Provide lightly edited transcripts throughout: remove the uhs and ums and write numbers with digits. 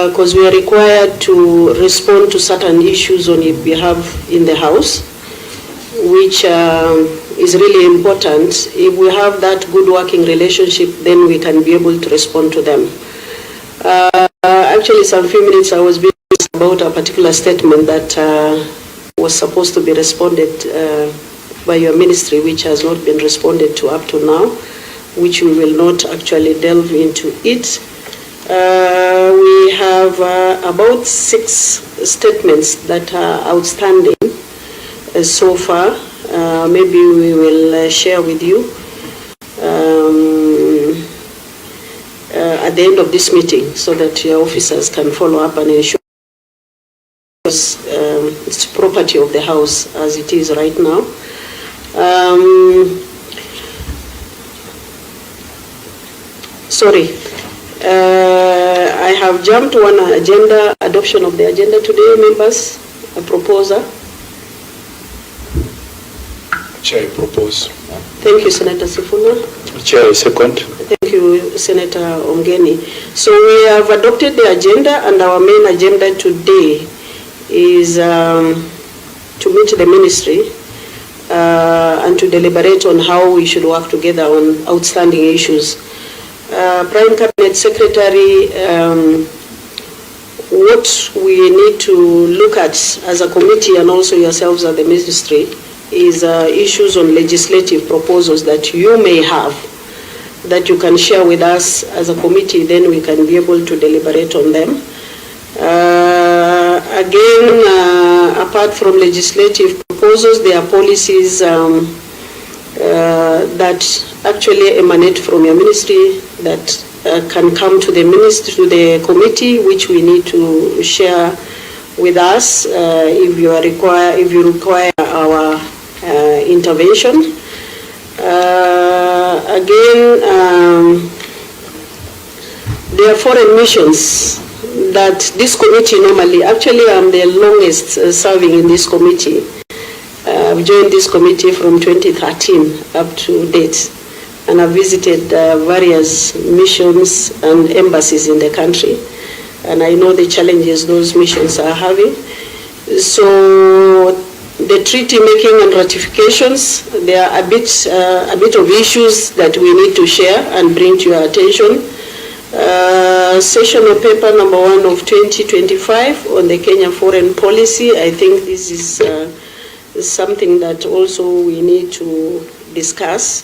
because we are required to respond to certain issues on it we have in the House, which is really important. If we have that good working relationship, then we can be able to respond to them. Actually, some few minutes I was being asked about a particular statement that was supposed to be responded by your ministry, which has not been responded to up to now, which we will not actually delve into it. We have about 6 statements that are outstanding so far. Maybe we will share with you at the end of this meeting so that your officers can follow up and ensure it's property of the House as it is right now. Sorry. I have jumped one agenda, adoption of the agenda today, members. A proposer. Chair, I propose. Thank you, Senator Sifuna. Chair, I second. Thank you, Senator Omgeni. So we have adopted the agenda, and our main agenda today is to meet the ministry and to deliberate on how we should work together on outstanding issues. Prime Cabinet Secretary, what we need to look at as a committee and also yourselves at the ministry is issues on legislative proposals that you may have that you can share with us as a committee, then we can be able to deliberate on them. Again, apart from legislative proposals, there are policies that actually emanate from your ministry that can come to the ministry, to the committee, which we need to share with us if you require our intervention. Again, there are foreign missions that this committee normally, actually I'm the longest serving in this committee. I've joined this committee from 2013 up to date, and I've visited various missions and embassies in the country, and I know the challenges those missions are having. So the treaty making and ratifications, there are a bit of issues that we need to share and bring to your attention. Session of paper number 1 of 2025 on the Kenya foreign policy. I think this is something that also we need to discuss.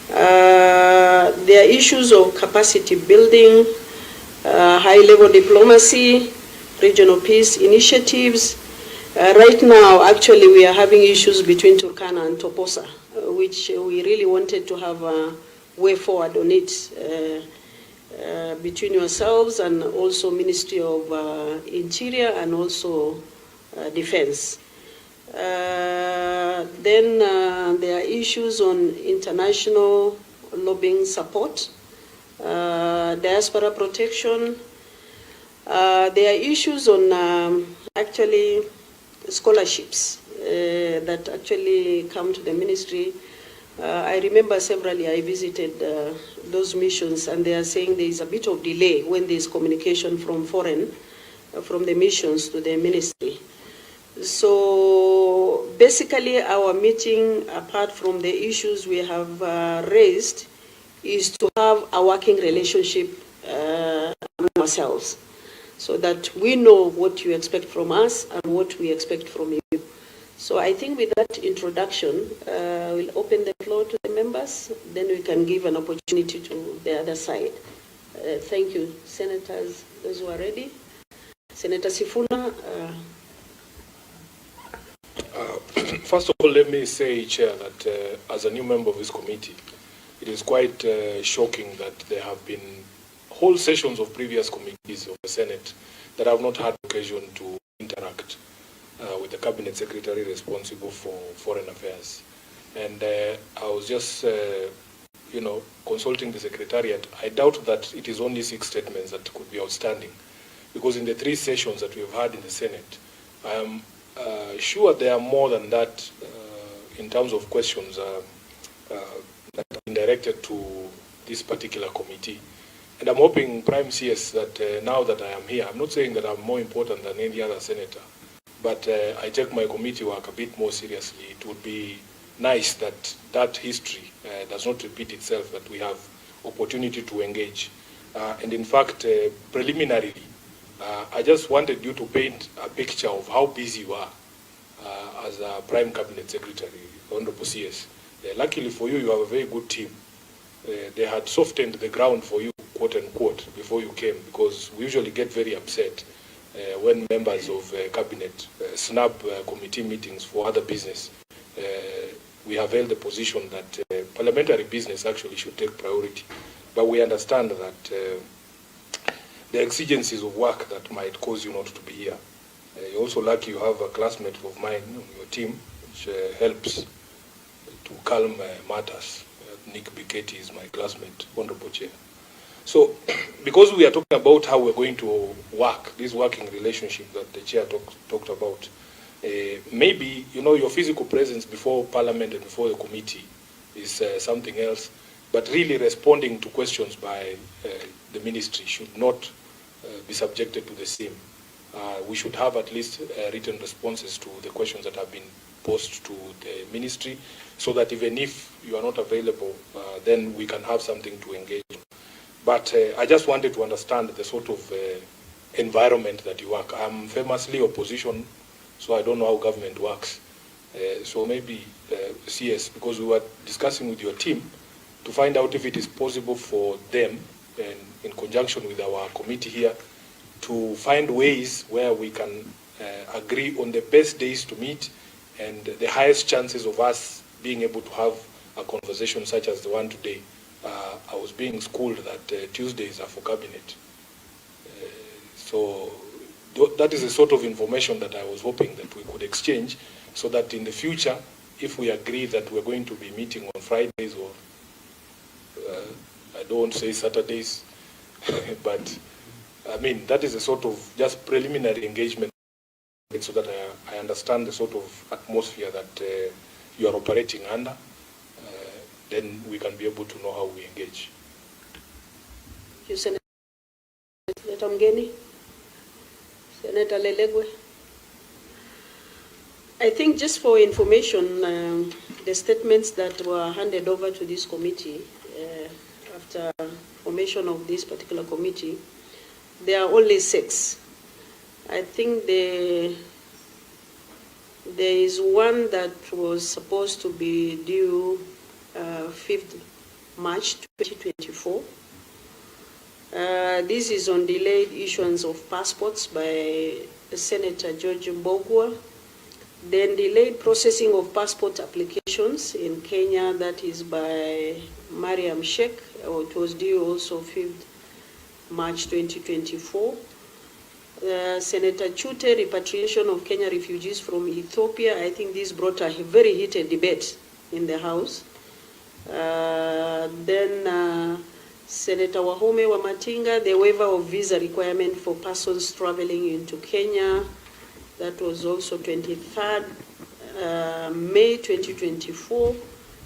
There are issues of capacity building, high-level diplomacy, regional peace initiatives. Right now, actually, we are having issues between Turkana and Toposa, which we really wanted to have a way forward on it between yourselves and also Ministry of Interior and also Defense. Then there are issues on international lobbying support, diaspora protection. There are issues on actually scholarships that actually come to the ministry. I remember severally I visited those missions, and they are saying there is a bit of delay when there is communication from foreign, from the missions to the ministry. So basically our meeting, apart from the issues we have raised, is to have a working relationship among ourselves, so that we know what you expect from us and what we expect from you. So I think with that introduction, we'll open the floor to the members, then we can give an opportunity to the other side. Thank you, senators, those who are ready. Senator Sifuna. First of all, let me say, Chair, that as a new member of this committee, it is quite shocking that there have been whole sessions of previous committees of the Senate that have not had occasion to interact with the Cabinet Secretary responsible for foreign affairs. And I was just, consulting the Secretariat. I doubt that it is only 6 statements that could be outstanding, because in the 3 sessions that we've had in the Senate, I am sure there are more than that in terms of questions that have been directed to this particular committee. And I'm hoping, Prime CS, that now that I am here, I'm not saying that I'm more important than any other senator, but I take my committee work a bit more seriously. It would be nice that that history does not repeat itself, that we have opportunity to engage. And in fact, preliminarily, I just wanted you to paint a picture of how busy you are as a Prime Cabinet Secretary, Honorable CS. Luckily for you, you have a very good team. They had softened the ground for you, quote unquote, before you came, because we usually get very upset when members of cabinet snub committee meetings for other business. We have held the position that parliamentary business actually should take priority, but we understand that the exigencies of work that might cause you not to be here. You're also lucky you have a classmate of mine on your team, which helps to calm matters. Nick Biketi is my classmate, Honorable Chair. So, because we are talking about how we're going to work, this working relationship that the Chair talked about, maybe, your physical presence before Parliament and before the committee is something else, but really responding to questions by the ministry should not be subjected to the same. We should have at least written responses to the questions that have been posed to the ministry, so that even if you are not available, then we can have something to engage in. But I just wanted to understand the sort of environment that you work. I'm famously opposition, so I don't know how government works. So maybe CS, because we were discussing with your team to find out if it is possible for them, and in conjunction with our committee here, to find ways where we can agree on the best days to meet and the highest chances of us being able to have a conversation such as the one today. I was being schooled that Tuesdays are for cabinet. So that is the sort of information that I was hoping that we could exchange, so that in the future, if we agree that we're going to be meeting on Fridays or I don't want to say Saturdays, but I mean, that is a sort of just preliminary engagement, so that I understand the sort of atmosphere that you are operating under. Then we can be able to know how we engage. Thank you, Senator Mgeni. Senator Lelegwe. I think, just for information, the statements that were handed over to this committee after formation of this particular committee, there are only 6. I think there is one that was supposed to be due 5th March 2024. This is on delayed issuance of passports by Senator George Mbogwa. Then delayed processing of passport applications in Kenya, that is by Mariam Sheikh. It was due also 5th March 2024. Senator Chute, repatriation of Kenya refugees from Ethiopia. I think this brought a very heated debate in the House. Then Senator Wahome Wamatinga, the waiver of visa requirement for persons traveling into Kenya. That was also 23rd May 2024.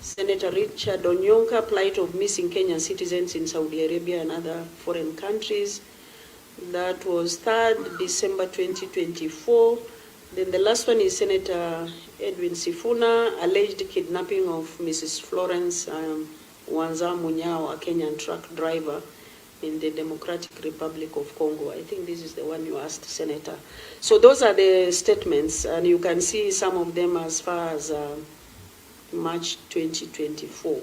Senator Richard Onyonka, plight of missing Kenyan citizens in Saudi Arabia and other foreign countries. That was 3rd December 2024. Then the last one is Senator Edwin Sifuna, alleged kidnapping of Mrs. Florence Wanza Munyao, a Kenyan truck driver in the Democratic Republic of Congo. I think this is the one you asked, Senator. So those are the statements, and you can see some of them as far as March 2024.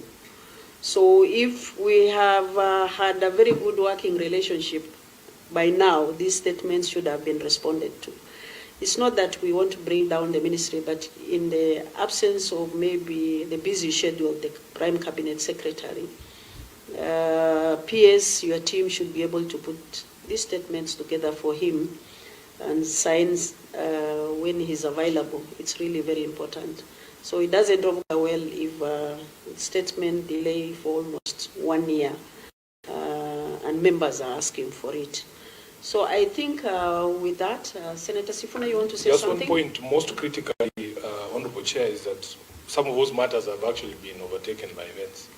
So if we have had a very good working relationship, by now these statements should have been responded to. It's not that we want to bring down the ministry, but in the absence of maybe the busy schedule of the Prime Cabinet Secretary, PS, your team should be able to put these statements together for him and sign when he's available. It's really very important. So it doesn't over well if statement delay for almost 1 year and members are asking for it. So I think with that, Senator Sifuna, you want to say something? Just one point, most critically, Honorable Chair, is that some of those matters have actually been overtaken by events.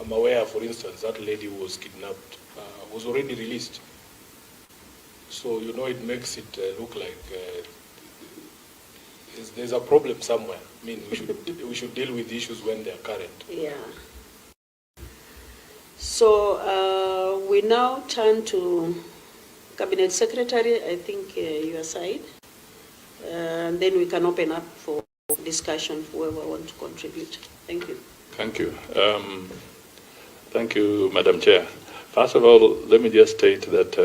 I'm aware, for instance, that lady who was kidnapped was already released. So, you know, it makes it look like there's a problem somewhere. I mean, we should deal with issues when they are current. Yeah. So we now turn to Cabinet Secretary, I think your side. And then we can open up for discussion, whoever wants to contribute. Thank you. Thank you. Thank you, Madam Chair. First of all, let me just state that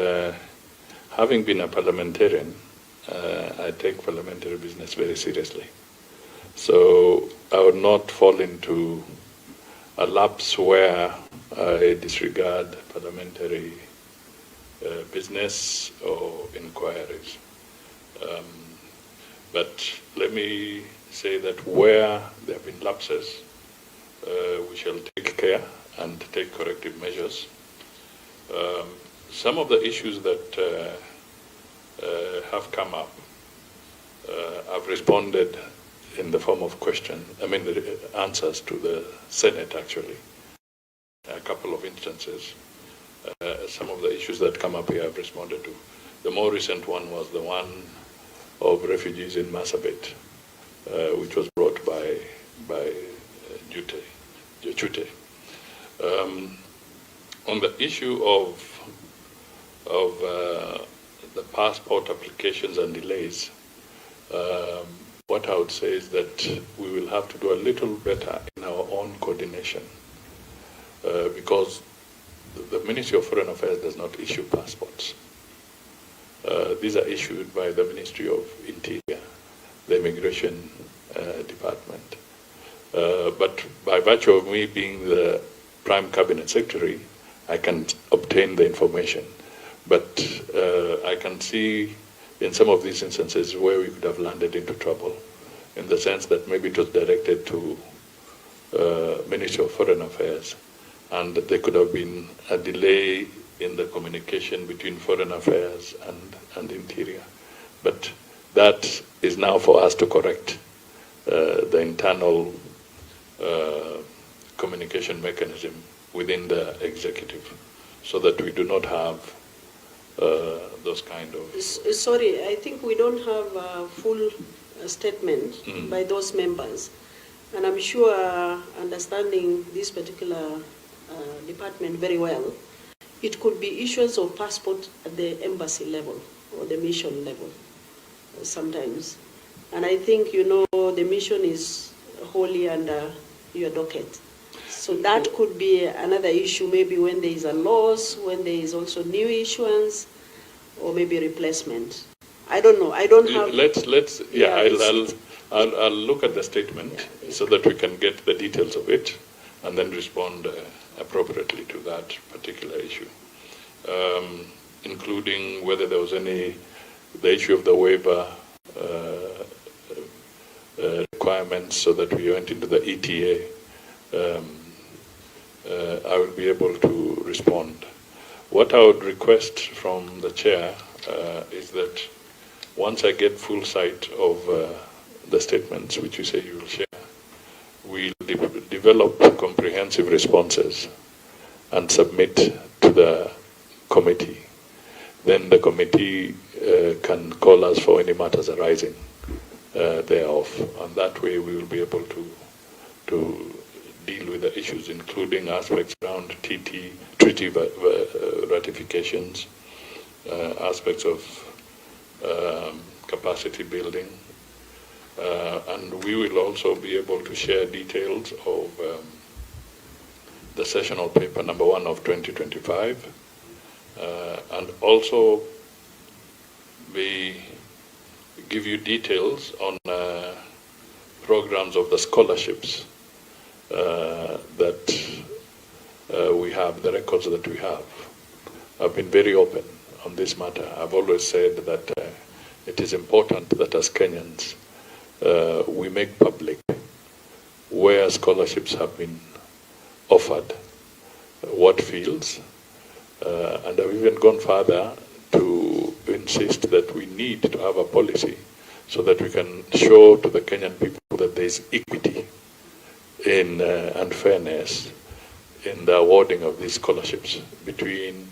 having been a parliamentarian, I take parliamentary business very seriously. So I would not fall into a lapse where I disregard parliamentary business or inquiries. But let me say that where there have been lapses, we shall take care and take corrective measures. Some of the issues that have come up, I've responded in the form of answers to the Senate actually. A couple of instances. Some of the issues that come up here I've responded to. The more recent one was the one of refugees in Marsabit, which was brought by Jute. On the issue of the passport applications and delays, what I would say is that we will have to do a little better in our own coordination, because the Ministry of Foreign Affairs does not issue passports. These are issued by the Ministry of Interior, the Immigration Department. But by virtue of me being the Prime Cabinet Secretary, I can obtain the information. But I can see in some of these instances where we could have landed into trouble, in the sense that maybe it was directed to Ministry of Foreign Affairs, and there could have been a delay in the communication between Foreign Affairs and Interior. But that is now for us to correct the internal communication mechanism within the executive, so that we do not have those kind of... Sorry, I think we don't have a full statement by those members. And I'm sure, understanding this particular department very well, it could be issues of passport at the embassy level or the mission level sometimes. And I think, you know, the mission is wholly under your docket. So that could be another issue, maybe when there is a loss, when there is also new issuance, or maybe replacement. I don't know. I don't have... I'll look at the statement so that we can get the details of it and then respond appropriately to that particular issue, including whether there was the issue of the waiver requirements, so that we went into the ETA. I will be able to respond. What I would request from the chair is that once I get full sight of the statements which you say you will share, we'll develop comprehensive responses and submit to the committee. Then the committee can call us for any matters arising thereof, and that way we will be able to deal with the issues, including aspects around treaty ratifications, aspects of capacity building, and we will also be able to share details of the sessional paper number 1 of 2025, and also give you details on programs of the scholarships that we have, the records that we have. I've been very open on this matter. I've always said that it is important that as Kenyans we make public where scholarships have been offered, what fields, and I've even gone further to insist that we need to have a policy so that we can show to the Kenyan people that there is equity and fairness in the awarding of these scholarships between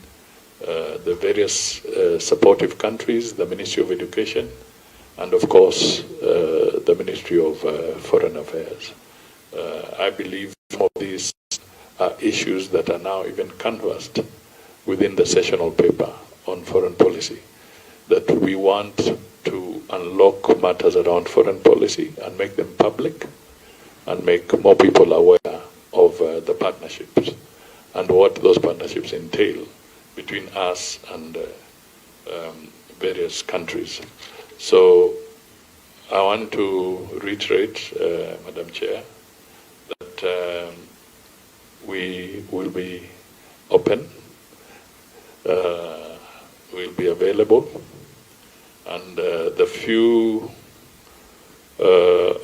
the various supportive countries, the Ministry of Education, and of course the Ministry of Foreign Affairs. I believe some of these are issues that are now even canvassed within the sessional paper on foreign policy, that we want to unlock matters around foreign policy and make them public and make more people aware of the partnerships and what those partnerships entail between us and various countries. So I want to reiterate, Madam Chair, that we will be open, we'll be available, and the few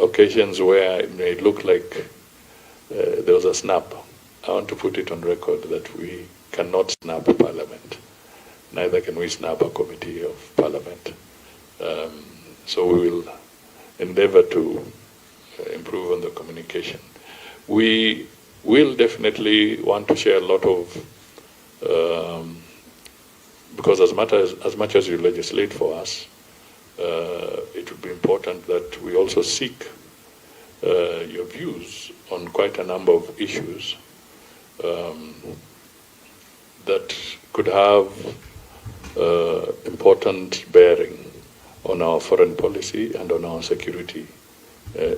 occasions where it may look like there was a snap, I want to put it on record that we cannot snap a parliament. Neither can we snap a committee of parliament. So we will endeavor to improve on the communication. We will definitely want to share a lot of, because as much as you legislate for us, it would be important that we also seek your views on quite a number of issues that could have important bearing on our foreign policy and on our security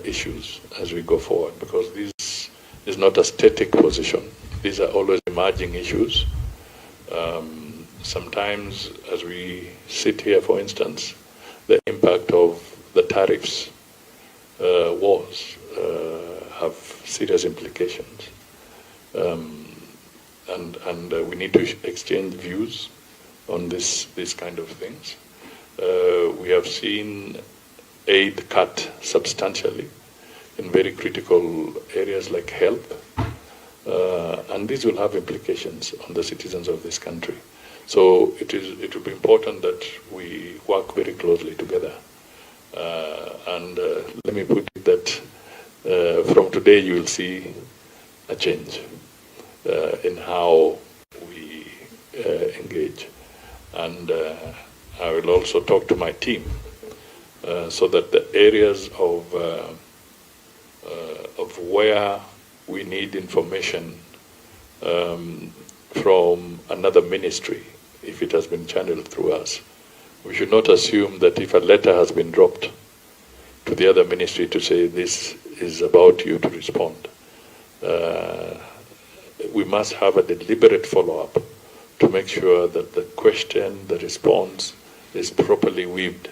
issues as we go forward, because this is not a static position. These are always emerging issues. Sometimes, as we sit here, for instance, the impact of the tariffs wars have serious implications. And we need to exchange views on these kind of things. We have seen aid cut substantially in very critical areas like health, and these will have implications on the citizens of this country. So it will be important that we work very closely together. And let me put it that from today you will see a change in how we engage. And I will also talk to my team so that the areas of where we need information from another ministry, if it has been channeled through us, we should not assume that if a letter has been dropped to the other ministry to say this is about you to respond. We must have a deliberate follow-up to make sure that the question, the response is properly weaved.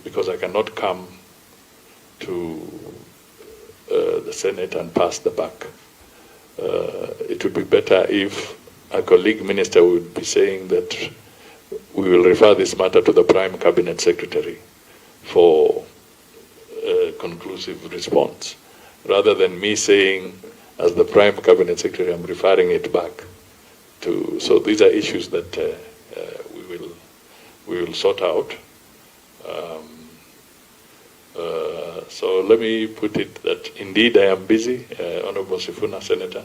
Because I cannot come to the Senate and pass the buck. It would be better if a colleague minister would be saying that we will refer this matter to the Prime Cabinet Secretary for a conclusive response, rather than me saying, as the Prime Cabinet Secretary, I'm referring it back to. So these are issues that we will sort out. So let me put it that indeed I am busy, Honorable Sifuna, Senator.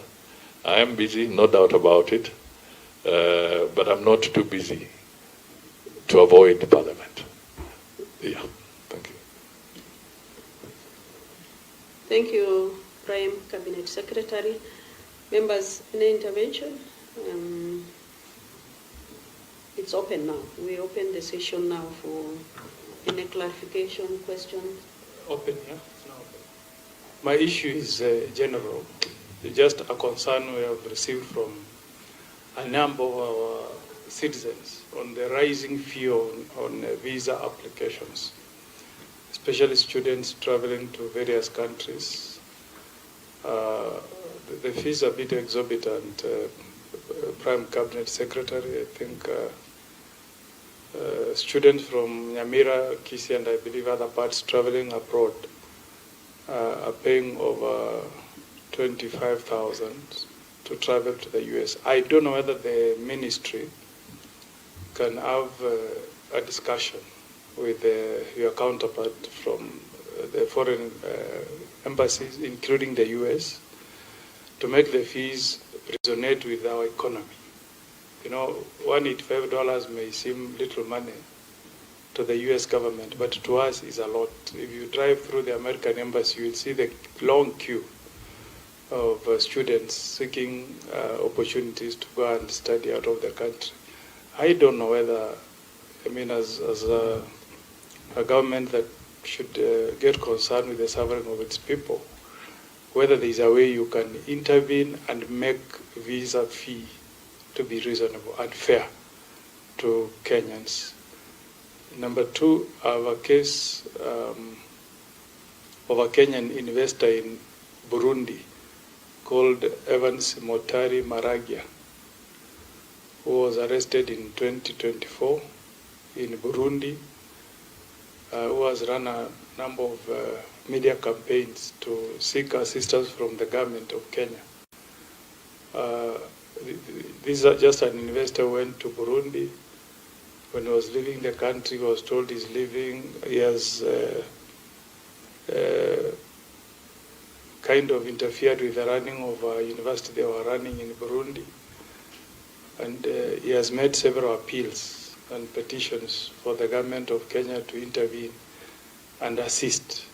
I am busy, no doubt about it, but I'm not too busy to avoid Parliament. Yeah, thank you. Thank you, Prime Cabinet Secretary. Members, any intervention? It's open now. We open the session now for any clarification, questions. Open, yeah? It's now open. My issue is general. Just a concern we have received from a number of our citizens on the rising fee on visa applications, especially students traveling to various countries. The fees are a bit exorbitant. Prime Cabinet Secretary, I think students from Nyamira, Kisii, and I believe other parts traveling abroad are paying over $25,000 to travel to the US. I don't know whether the ministry can have a discussion with your counterpart from the foreign embassies, including the US, to make the fees resonate with our economy. You know, $185 may seem little money to the U.S. government, but to us is a lot. If you drive through the American embassy, you will see the long queue of students seeking opportunities to go and study out of the country. I don't know whether, I mean, as a government that should get concerned with the suffering of its people, whether there is a way you can intervene and make visa fee to be reasonable and fair to Kenyans. Number two, I have a case of a Kenyan investor in Burundi called Evans Motari Maragia, who was arrested in 2024 in Burundi, who has run a number of media campaigns to seek assistance from the government of Kenya. This is just an investor who went to Burundi. When he was leaving the country, he was told he's leaving. He has kind of interfered with the running of a university they were running in Burundi. And he has made several appeals and petitions for the government of Kenya to intervene and assist.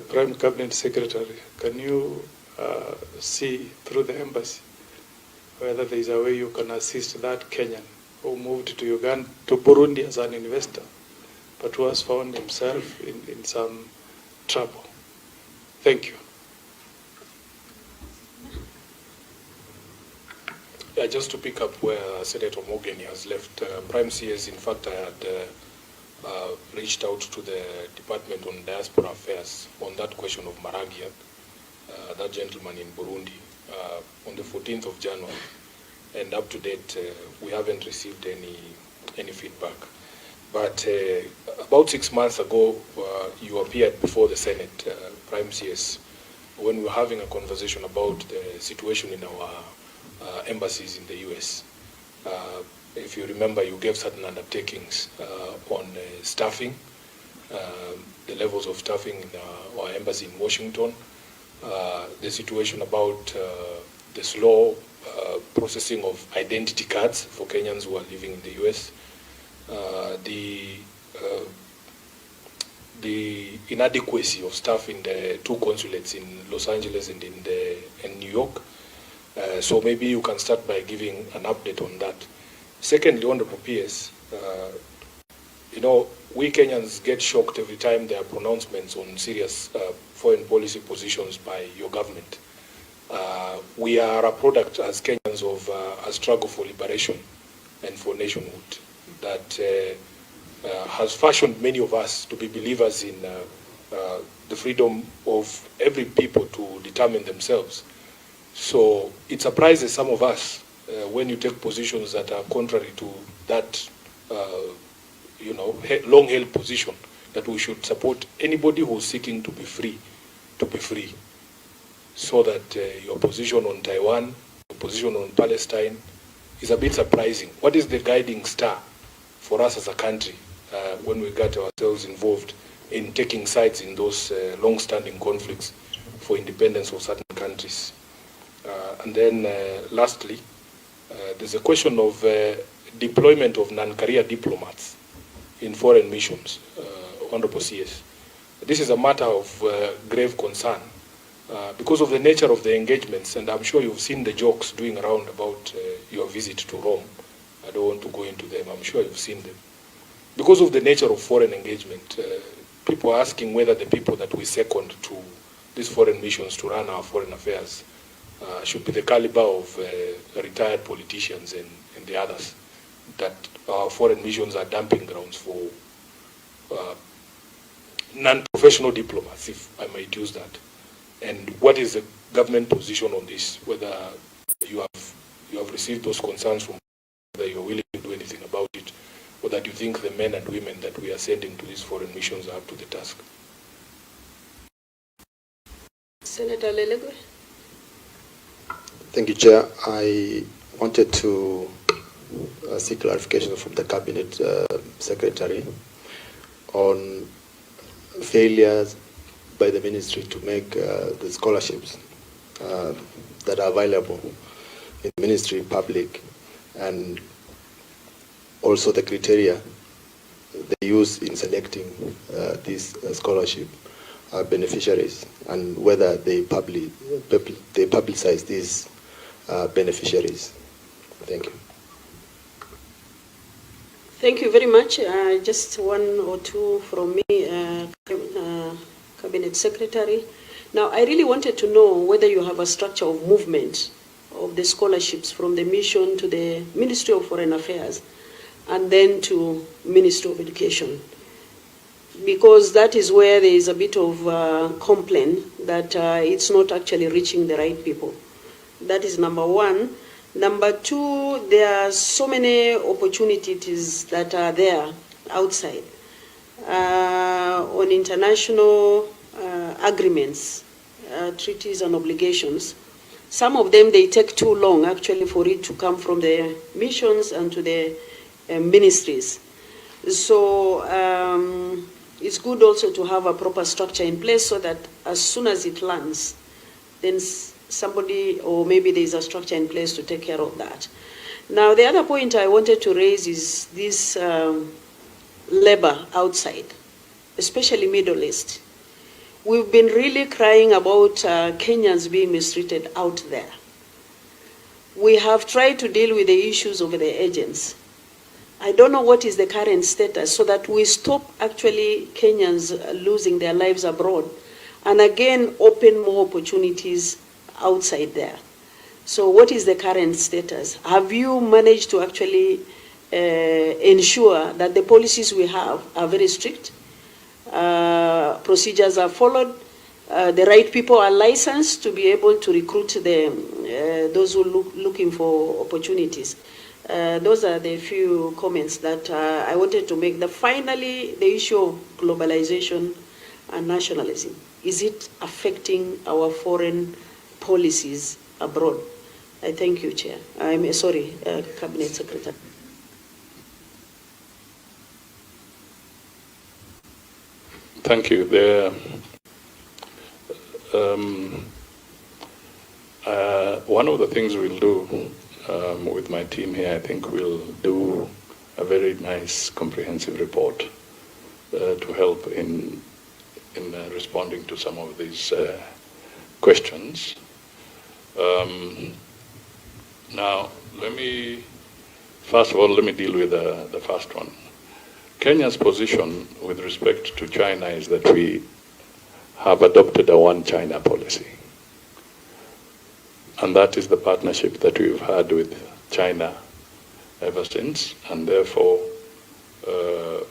Prime Cabinet Secretary, can you see through the embassy whether there is a way you can assist that Kenyan who moved to Uganda, to Burundi as an investor, but who has found himself in some trouble? Thank you. Yeah, just to pick up where Senator Morgan has left, Prime CS, in fact, I had reached out to the Department on Diaspora Affairs on that question of Maragia, that gentleman in Burundi, on the 14th of January. And up to date, we haven't received any feedback. But about 6 months ago, you appeared before the Senate, Prime CS, when we were having a conversation about the situation in our embassies in the US. If you remember, you gave certain undertakings on staffing, the levels of staffing in our embassy in Washington, the situation about the slow processing of identity cards for Kenyans who are living in the US, the inadequacy of staff in the two consulates in Los Angeles and in New York. So maybe you can start by giving an update on that. Secondly, Honorable PS, you know, we Kenyans get shocked every time there are pronouncements on serious foreign policy positions by your government. We are a product as Kenyans of a struggle for liberation and for nationhood that has fashioned many of us to be believers in the freedom of every people to determine themselves. So it surprises some of us when you take positions that are contrary to that, you know, long-held position that we should support anybody who's seeking to be free, so that your position on Taiwan, your position on Palestine is a bit surprising. What is the guiding star for us as a country when we got ourselves involved in taking sides in those long-standing conflicts for independence of certain countries? And then lastly, there's a question of deployment of non-career diplomats in foreign missions, Honorable CS. This is a matter of grave concern because of the nature of the engagements, and I'm sure you've seen the jokes doing around about your visit to Rome. I don't want to go into them. I'm sure you've seen them. Because of the nature of foreign engagement, people are asking whether the people that we second to these foreign missions to run our foreign affairs should be the caliber of retired politicians and the others, that our foreign missions are dumping grounds for non-professional diplomats, if I might use that. And what is the government position on this? Whether you have received those concerns from, whether you're willing to do anything about it, or that you think the men and women that we are sending to these foreign missions are up to the task. Senator Lelegwe. Thank you, Chair. I wanted to seek clarification from the Cabinet Secretary on failures by the Ministry to make the scholarships that are available in the Ministry public, and also the criteria they use in selecting these scholarship beneficiaries, and whether they publicize these beneficiaries. Thank you. Thank you very much. Just one or two from me, Cabinet Secretary. Now, I really wanted to know whether you have a structure of movement of the scholarships from the mission to the Ministry of Foreign Affairs and then to Ministry of Education, because that is where there is a bit of complaint that it's not actually reaching the right people. That is number one. Number two, there are so many opportunities that are there outside on international agreements, treaties and obligations. Some of them, they take too long actually for it to come from the missions and to the ministries. So it's good also to have a proper structure in place so that as soon as it lands, then somebody, or maybe there is a structure in place to take care of that. Now, the other point I wanted to raise is this labor outside, especially Middle East. We've been really crying about Kenyans being mistreated out there. We have tried to deal with the issues of the agents. I don't know what is the current status so that we stop actually Kenyans losing their lives abroad and again open more opportunities outside there. So what is the current status? Have you managed to actually ensure that the policies we have are very strict, procedures are followed, the right people are licensed to be able to recruit those who are looking for opportunities? Those are the few comments that I wanted to make. Finally, the issue of globalization and nationalism. Is it affecting our foreign policies abroad? I thank you, Chair. I'm sorry, Cabinet Secretary. Thank you. One of the things we'll do with my team here, I think we'll do a very nice comprehensive report to help in responding to some of these questions. Now, first of all, let me deal with the first one. Kenya's position with respect to China is that we have adopted a one China policy. And that is the partnership that we've had with China ever since, and therefore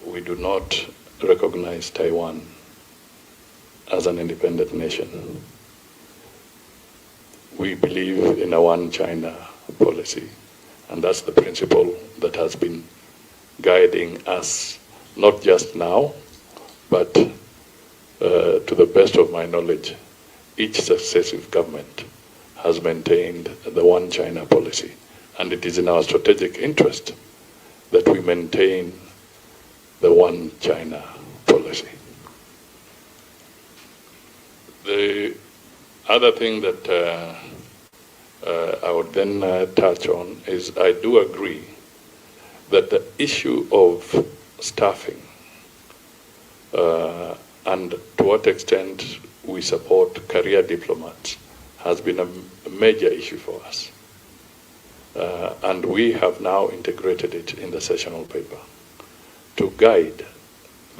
we do not recognize Taiwan as an independent nation. We believe in a one China policy, and that's the principle that has been guiding us, not just now, but to the best of my knowledge, each successive government has maintained the one China policy. And it is in our strategic interest that we maintain the one China policy. The other thing that I would then touch on is I do agree that the issue of staffing and to what extent we support career diplomats has been a major issue for us. And we have now integrated it in the sessional paper to guide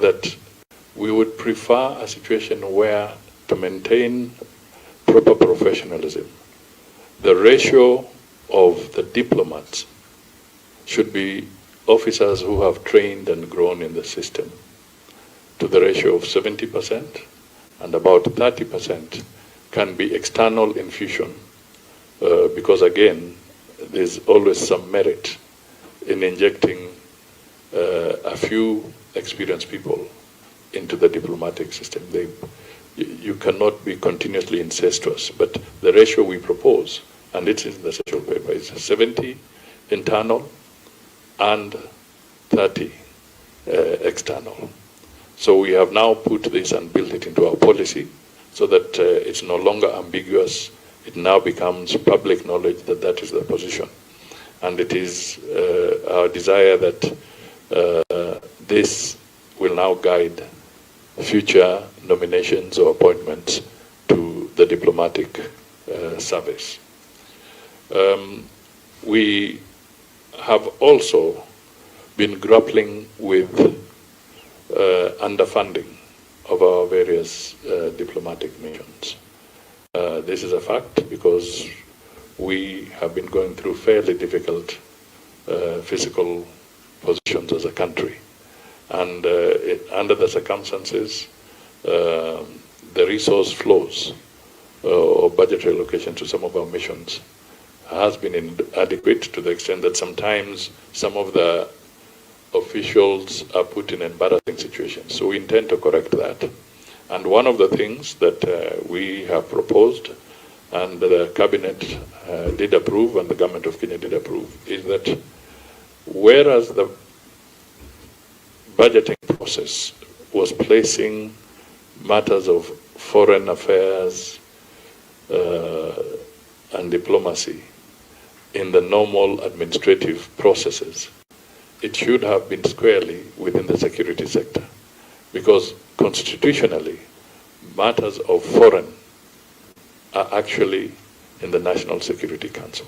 that we would prefer a situation where, to maintain proper professionalism, the ratio of the diplomats should be officers who have trained and grown in the system to the ratio of 70%, and about 30% can be external infusion, because again, there's always some merit in injecting a few experienced people into the diplomatic system. You cannot be continuously incestuous, but the ratio we propose, and it's in the social paper, is 70 internal and 30 external. So we have now put this and built it into our policy so that it's no longer ambiguous. It now becomes public knowledge that that is the position. And it is our desire that this will now guide future nominations or appointments to the diplomatic service. We have also been grappling with underfunding of our various diplomatic missions. This is a fact because we have been going through fairly difficult physical positions as a country. And under the circumstances, the resource flows or budgetary allocation to some of our missions has been inadequate to the extent that sometimes some of the officials are put in embarrassing situations. So we intend to correct that. And one of the things that we have proposed and the cabinet did approve and the government of Kenya did approve is that whereas the budgeting process was placing matters of foreign affairs and diplomacy in the normal administrative processes, it should have been squarely within the security sector. Because constitutionally, matters of foreign are actually in the National Security Council.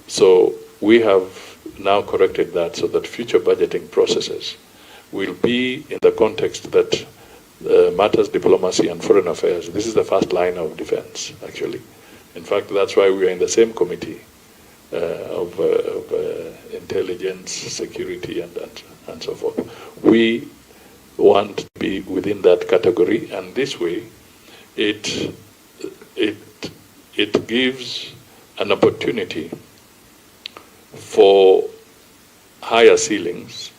So we have now corrected that so that future budgeting processes will be in the context that matters diplomacy and foreign affairs, this is the first line of defense, actually. In fact, that's why we are in the same committee of intelligence, security, and so forth. We want to be within that category, and this way it gives an opportunity for higher ceilings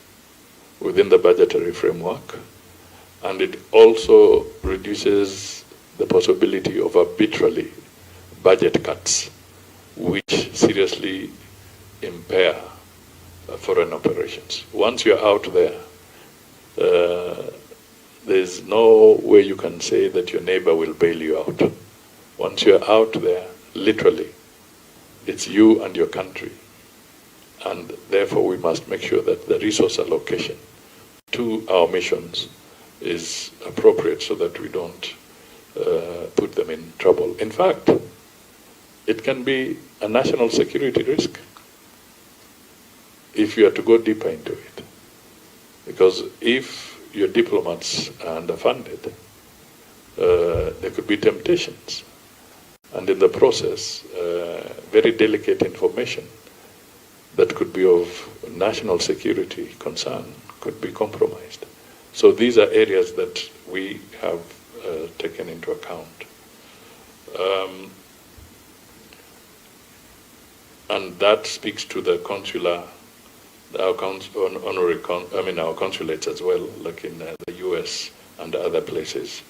within the budgetary framework, and it also reduces the possibility of arbitrarily budget cuts, which seriously impair foreign operations. Once you're out there, there's no way you can say that your neighbor will bail you out. Once you're out there, literally, it's you and your country. And therefore, we must make sure that the resource allocation to our missions is appropriate so that we don't put them in trouble. In fact, it can be a national security risk if you are to go deeper into it. Because if your diplomats are underfunded, there could be temptations. And in the process, very delicate information that could be of national security concern could be compromised. So these are areas that we have taken into account. And that speaks to the consular, our consulates as well, like in the US and other places.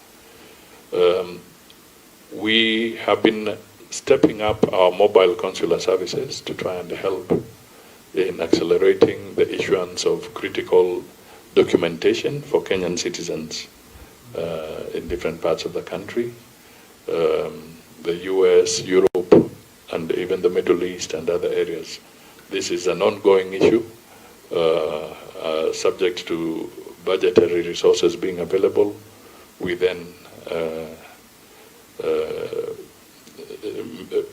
We have been stepping up our mobile consular services to try and help in accelerating the issuance of critical documentation for Kenyan citizens in different parts of the country. The US, Europe, and even the Middle East and other areas. This is an ongoing issue, subject to budgetary resources being available. We then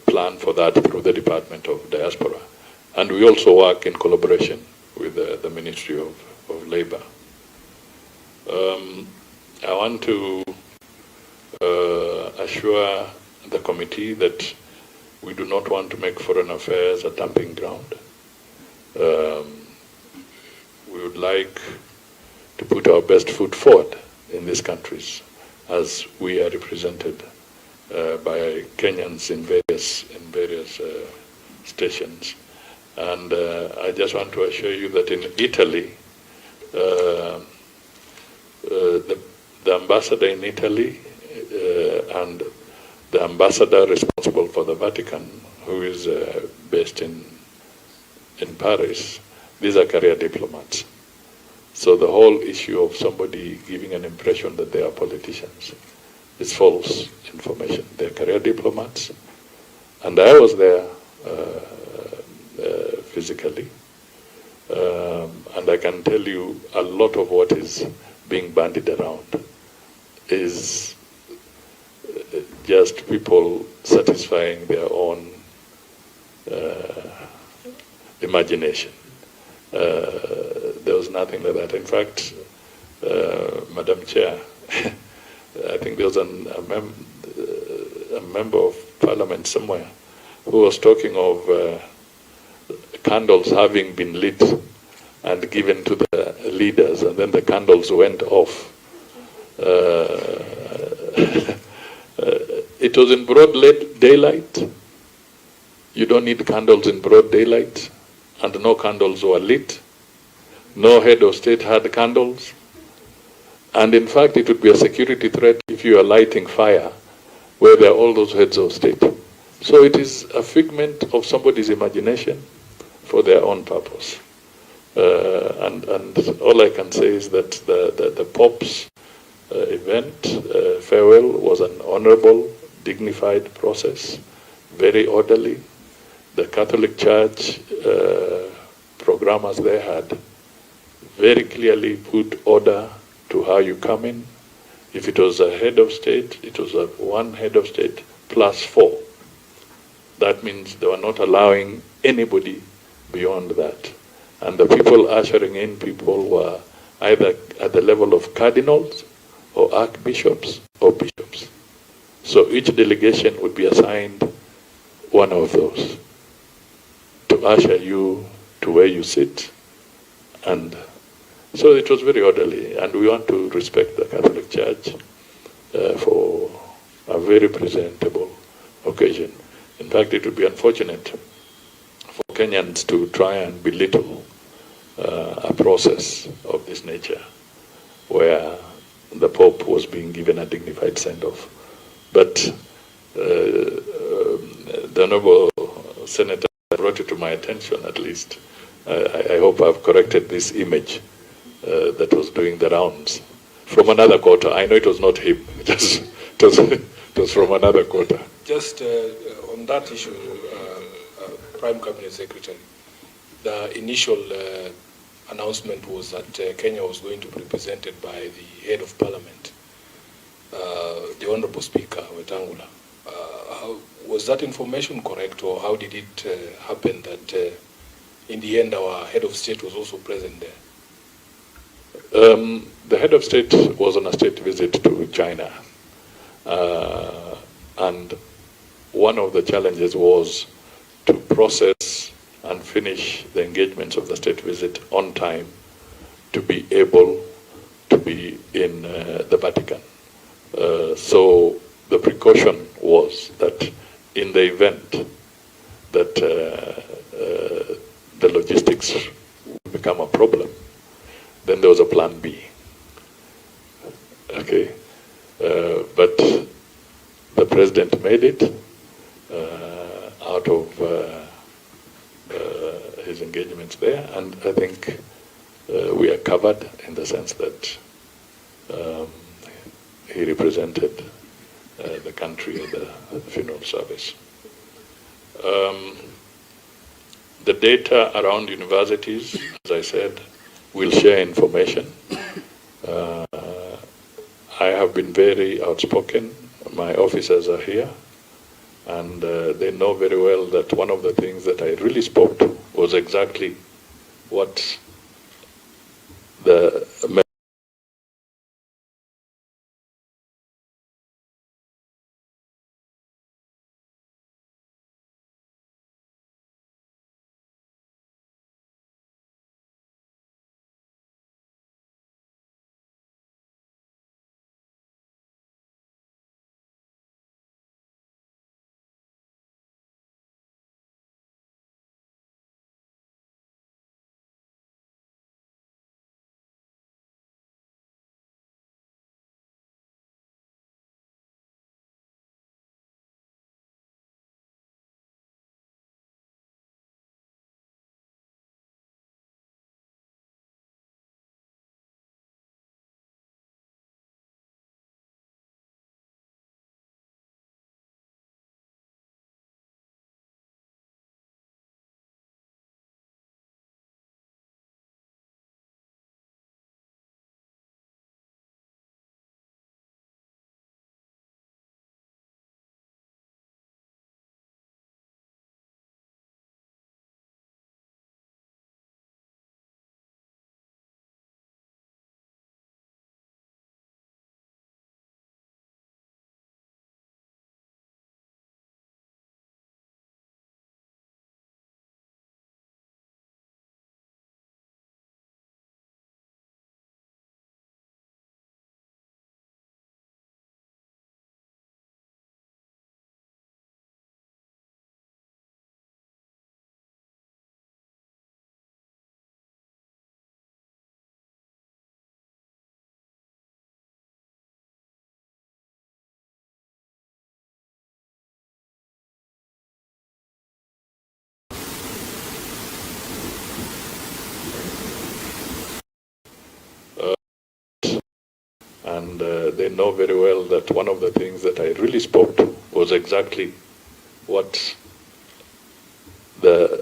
plan for that through the Department of Diaspora. And we also work in collaboration with the Ministry of Labor. I want to assure the committee that we do not want to make foreign affairs a dumping ground. We would like to put our best foot forward in these countries as we are represented by Kenyans in various stations. And I just want to assure you that in Italy, the ambassador in Italy and the ambassador responsible for the Vatican, who is based in Paris, these are career diplomats. So the whole issue of somebody giving an impression that they are politicians is false information. They're career diplomats. And I was there physically. And I can tell you a lot of what is being bandied around is just people satisfying their own imagination. There was nothing like that. In fact, Madam Chair, I think there was a member of parliament somewhere who was talking of candles having been lit and given to the leaders, and then the candles went off. It was in broad daylight. You don't need candles in broad daylight, and no candles were lit. No head of state had candles. And in fact, it would be a security threat if you are lighting fire where there are all those heads of state. So it is a figment of somebody's imagination for their own purpose. And all I can say is that the Pope's event, farewell, was an honorable, dignified process, very orderly. The Catholic Church programmers there had very clearly put order to how you come in. If it was a head of state, it was one head of state plus 4. That means they were not allowing anybody beyond that. And the people ushering in people were either at the level of cardinals or archbishops or bishops. So each delegation would be assigned one of those to usher you to where you sit. And so it was very orderly, and we want to respect the Catholic Church for a very presentable occasion. In fact, it would be unfortunate for Kenyans to try and belittle a process of this nature where the Pope was being given a dignified send-off. But the Honourable Senator brought it to my attention, at least. I hope I've corrected this image that was doing the rounds from another quarter. I know it was not him. It was from another quarter. Just on that issue, Prime Cabinet Secretary, the initial announcement was that Kenya was going to be represented by the head of parliament, the Honorable Speaker Wetangula. Was that information correct, or how did it happen that in the end our head of state was also present there? The head of state was on a state visit to China, and one of the challenges was to process and finish the engagements of the state visit on time to be able to be in the Vatican. So the precaution was that in the event that the logistics would become a problem, then there was a plan B. Okay, but the president made it out of his engagements there, and I think we are covered in the sense that he represented the country at the funeral service. The data around universities, as I said, will share information. I have been very outspoken. My officers are here, and they know very well that one of the things that I really spoke to was exactly what the And they know very well that one of the things that I really spoke to was exactly what the